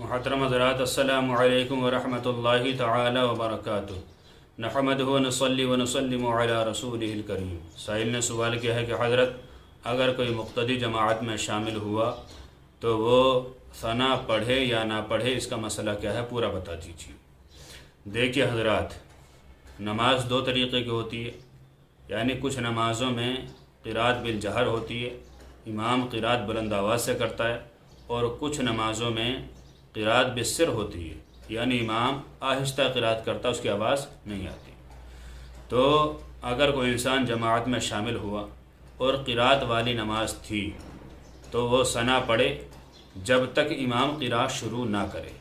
محترم حضرات، السلام علیکم ورحمۃ اللہ تعالی وبرکاتہ۔ نحمدہ ونصلی ونسلم علی رسولہ الکریم۔ سائل نے سوال کیا ہے کہ حضرت، اگر کوئی مقتدی جماعت میں شامل ہوا تو وہ ثنا پڑھے یا نہ پڑھے، اس کا مسئلہ کیا ہے، پورا بتا دیجیے۔ دیکھیے حضرات، نماز دو طریقے کی ہوتی ہے، یعنی کچھ نمازوں میں قرات بالجہر ہوتی ہے، امام قرات بلند آواز سے کرتا ہے، اور کچھ نمازوں میں قرات بالسر ہوتی ہے، یعنی امام آہستہ قرات کرتا ہے، اس کی آواز نہیں آتی۔ تو اگر کوئی انسان جماعت میں شامل ہوا اور قرات والی نماز تھی تو وہ ثنا پڑھے جب تک امام قرات شروع نہ کرے۔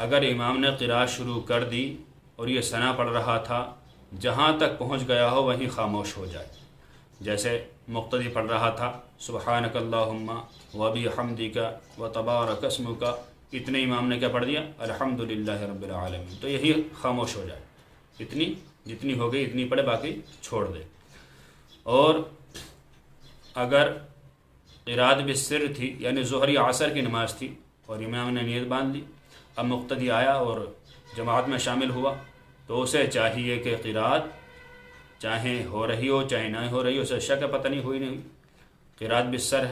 اگر امام نے قرات شروع کر دی اور یہ ثنا پڑھ رہا تھا، جہاں تک پہنچ گیا ہو وہیں خاموش ہو جائے۔ جیسے مقتدی پڑھ رہا تھا سبحانک اللہم وبحمدک وتبارک اسمک، اتنے امام نے کیا پڑھ دیا، الحمدللہ رب العالمین، تو یہی خاموش ہو جائے، جتنی ہو گئی اتنی پڑھے، باقی چھوڑ دے۔ اور اگر قرات بالسر تھی، یعنی ظہر یا عصر کی نماز تھی اور امام نے نیت باندھ لی، اب مقتدی آیا اور جماعت میں شامل ہوا، تو اسے چاہیے کہ قرات چاہے ہو رہی ہو چاہے نہ ہو رہی ہو، اسے شک پتہ نہیں ہوئی نہیں ہوئی، قرات بالسر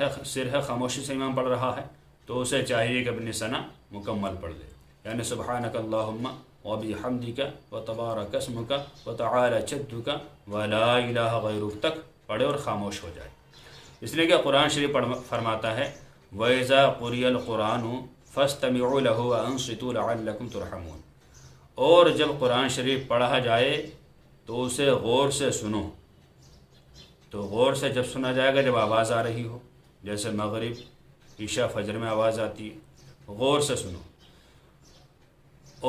ہے، خاموشی سے امام پڑھ رہا ہے، تو اسے چاہیے کہ اپنی ثنا مکمل پڑھ لے، یعنی سبحانک اللہم وبحمدک وتبارک اسمک وتعالی جدک ولا الہ غیرک تک پڑھے اور خاموش ہو جائے۔ اس لیے کہ قرآن شریف فرماتا ہے وَإِذَا قُرِئَ الْقُرْآنُ فَاسْتَمِعُوا لَهُ وَأَنصِتُوا لَعَلَّكُمْ تُرْحَمُونَ، اور جب قرآن شریف پڑھا جائے تو اسے غور سے سنو۔ تو غور سے جب سنا جائے گا جب آواز آ رہی ہو، جیسے مغرب عشاء فجر میں آواز آتی ہے، غور سے سنو۔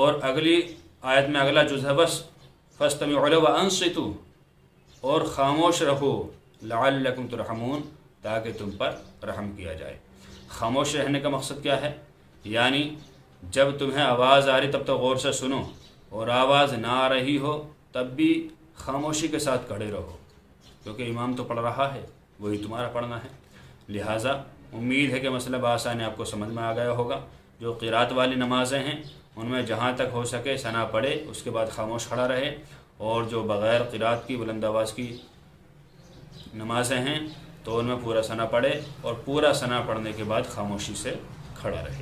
اور اگلی آیت میں اگلا جز ہے بس فَاسْتَمِعُوا لَهُ وَأَنصِتُوا، اور خاموش رہو لعلکم ترحمون، تاکہ تم پر رحم کیا جائے۔ خاموش رہنے کا مقصد کیا ہے، یعنی جب تمہیں آواز آ رہی تب تک غور سے سنو، اور آواز نہ آ رہی ہو تب بھی خاموشی کے ساتھ کھڑے رہو، کیونکہ امام تو پڑھ رہا ہے، وہی تمہارا پڑھنا ہے۔ لہٰذا امید ہے کہ مسئلہ بآسانی آپ کو سمجھ میں آ گیا ہوگا۔ جو قرات والی نمازیں ہیں ان میں جہاں تک ہو سکے ثنا پڑھے، اس کے بعد خاموش کھڑا رہے، اور جو بغیر قرات کی بلند آواز کی نمازیں ہیں تو ان میں پورا ثنا پڑھے، اور پورا ثنا پڑھنے کے بعد خاموشی سے کھڑا رہے۔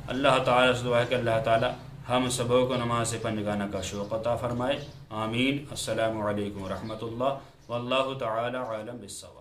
اللہ تعالیٰ سے دعا ہے کہ اللہ تعالیٰ ہم سبوں کو نماز سے پنجگانا کا شوق عطا فرمائے، آمین۔ السلام علیکم ورحمۃ اللہ، واللہ تعالی عالم بالصواب۔